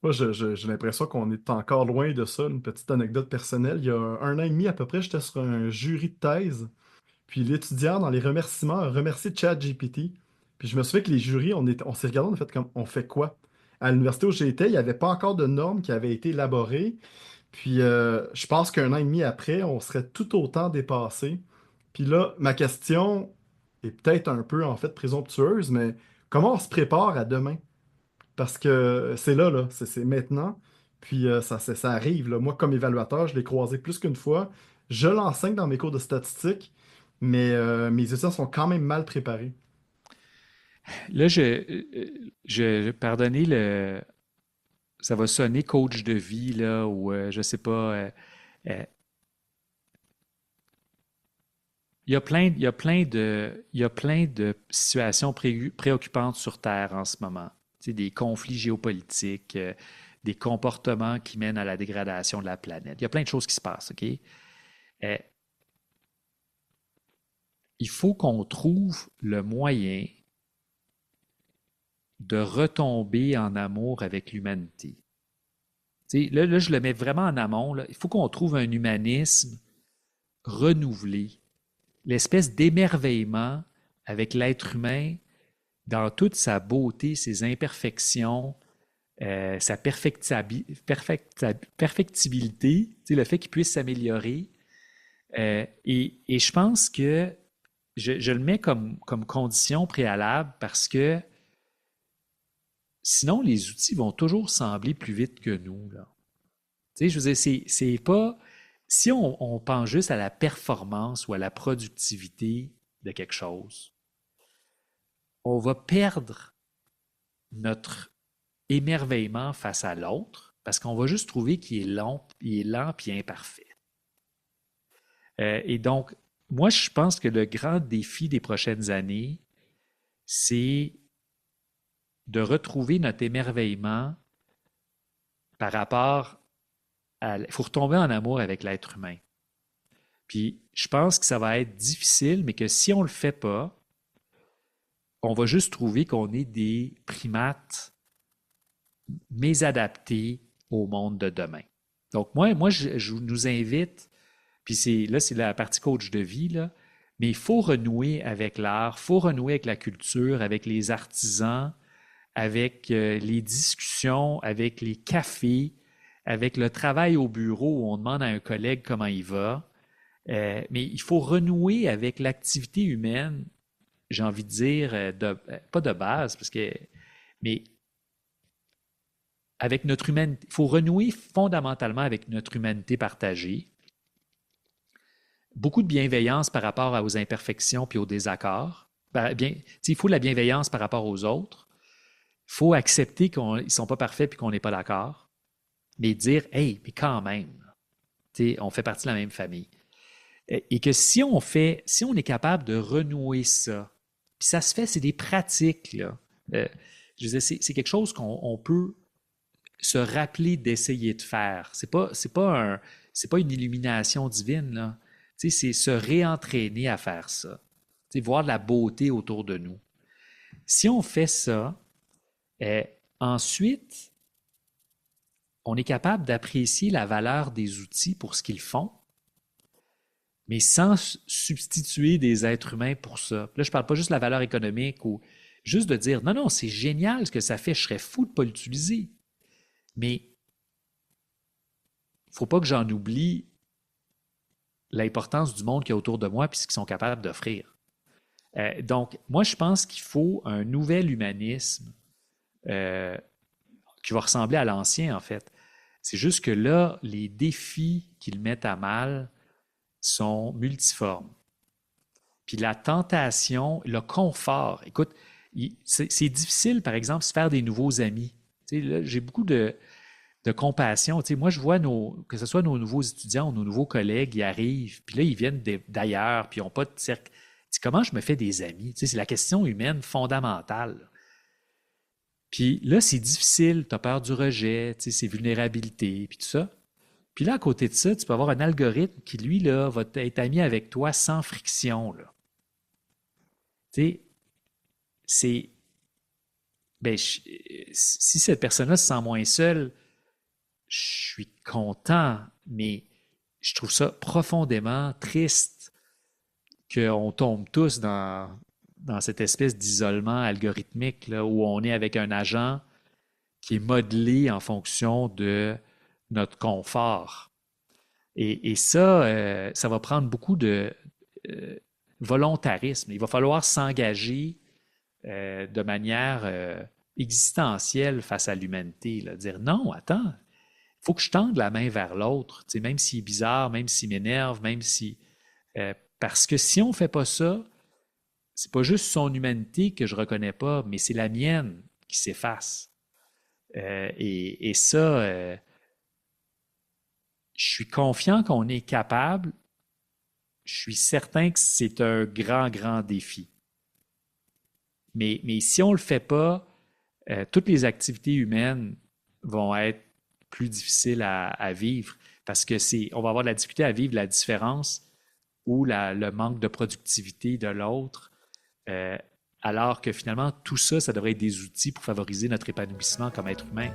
Moi, j'ai l'impression qu'on est encore loin de ça. Une petite anecdote personnelle. Il y a 1 an et demi à peu près, j'étais sur un jury de thèse. Puis l'étudiant, dans les remerciements, a remercié ChatGPT. Puis je me souviens que les jurys, on s'est regardé, on a fait comme, on fait quoi? À l'université où j'étais, il n'y avait pas encore de normes qui avaient été élaborées. Puis je pense qu'1 an et demi après, on serait tout autant dépassé. Puis là, ma question est peut-être un peu en fait présomptueuse, mais comment on se prépare à demain? Parce que c'est là, c'est maintenant. Puis ça arrive, là. Moi, comme évaluateur, je l'ai croisé plus qu'une fois. Je l'enseigne dans mes cours de statistique, mais mes étudiants sont quand même mal préparés. Là, pardonnez ça va sonner coach de vie, là, ou je sais pas. Euh, il y a plein de situations préoccupantes sur Terre en ce moment. Tu sais, des conflits géopolitiques, des comportements qui mènent à la dégradation de la planète. Il y a plein de choses qui se passent, OK? Il faut qu'on trouve le moyen de retomber en amour avec l'humanité. Tu sais, là, je le mets vraiment en amont. Là. Il faut qu'on trouve un humanisme renouvelé, l'espèce d'émerveillement avec l'être humain dans toute sa beauté, ses imperfections, sa perfectibilité, tu sais, le fait qu'il puisse s'améliorer. Et je pense que je le mets comme condition préalable parce que sinon, les outils vont toujours sembler plus vite que nous, là. Tu sais, je veux dire, c'est pas. Si on pense juste à la performance ou à la productivité de quelque chose, on va perdre notre émerveillement face à l'autre parce qu'on va juste trouver qu'il est long, il est lent puis imparfait. Et donc, moi, je pense que le grand défi des prochaines années, c'est de retrouver notre émerveillement par rapport à... Il faut retomber en amour avec l'être humain. Puis, je pense que ça va être difficile, mais que si on ne le fait pas, on va juste trouver qu'on est des primates mésadaptés au monde de demain. Donc, moi je nous invite, puis c'est la partie coach de vie, là, mais il faut renouer avec l'art, il faut renouer avec la culture, avec les artisans, avec les discussions, avec les cafés, avec le travail au bureau où on demande à un collègue comment il va. Mais il faut renouer avec l'activité humaine, j'ai envie de dire, pas de base, mais avec notre humanité. Il faut renouer fondamentalement avec notre humanité partagée. Beaucoup de bienveillance par rapport aux imperfections puis aux désaccords. Il faut de la bienveillance par rapport aux autres. Il faut accepter qu'ils ne sont pas parfaits et qu'on n'est pas d'accord. Mais dire, hey, mais quand même, on fait partie de la même famille. Et que si on est capable de renouer ça, puis ça se fait, c'est des pratiques, là. Je veux dire, c'est quelque chose qu'on peut se rappeler d'essayer de faire. C'est pas une illumination divine, là. C'est se réentraîner à faire ça. Voir la beauté autour de nous. Si on fait ça, ensuite, on est capable d'apprécier la valeur des outils pour ce qu'ils font, mais sans substituer des êtres humains pour ça. Là, je ne parle pas juste de la valeur économique ou juste de dire non, c'est génial ce que ça fait, je serais fou de ne pas l'utiliser. Mais il ne faut pas que j'en oublie l'importance du monde qui est autour de moi et ce qu'ils sont capables d'offrir. Donc, moi, je pense qu'il faut un nouvel humanisme qui va ressembler à l'ancien, en fait. C'est juste que là, les défis qu'ils mettent à mal sont multiformes. Puis la tentation, le confort, écoute, c'est difficile, par exemple, de se faire des nouveaux amis. Tu sais, là, j'ai beaucoup de de compassion. Tu sais, moi, je vois que ce soit nos nouveaux étudiants ou nos nouveaux collègues, ils arrivent, puis là, ils viennent d'ailleurs, puis ils n'ont pas de cercle. Tu sais, comment je me fais des amis? Tu sais, c'est la question humaine fondamentale. Puis là, c'est difficile, tu as peur du rejet, tu sais, c'est vulnérabilité, puis tout ça. Puis là, à côté de ça, tu peux avoir un algorithme qui, lui, là, va être ami avec toi sans friction, là. Tu sais, c'est... Ben, si cette personne-là se sent moins seule, je suis content, mais je trouve ça profondément triste qu'on tombe tous dans cette espèce d'isolement algorithmique là, où on est avec un agent qui est modelé en fonction de notre confort. Et ça, ça va prendre beaucoup de volontarisme. Il va falloir s'engager de manière existentielle face à l'humanité. Là. Dire non, attends, il faut que je tende la main vers l'autre, même s'il est bizarre, même s'il m'énerve, même si... parce que si on ne fait pas ça, c'est pas juste son humanité que je ne reconnais pas, mais c'est la mienne qui s'efface. Et ça, je suis confiant qu'on est capable. Je suis certain que c'est un grand, grand défi. Mais si on ne le fait pas, toutes les activités humaines vont être plus difficiles à vivre parce que on va avoir de la difficulté à vivre la différence ou le manque de productivité de l'autre, alors que finalement, tout ça, ça devrait être des outils pour favoriser notre épanouissement comme être humain.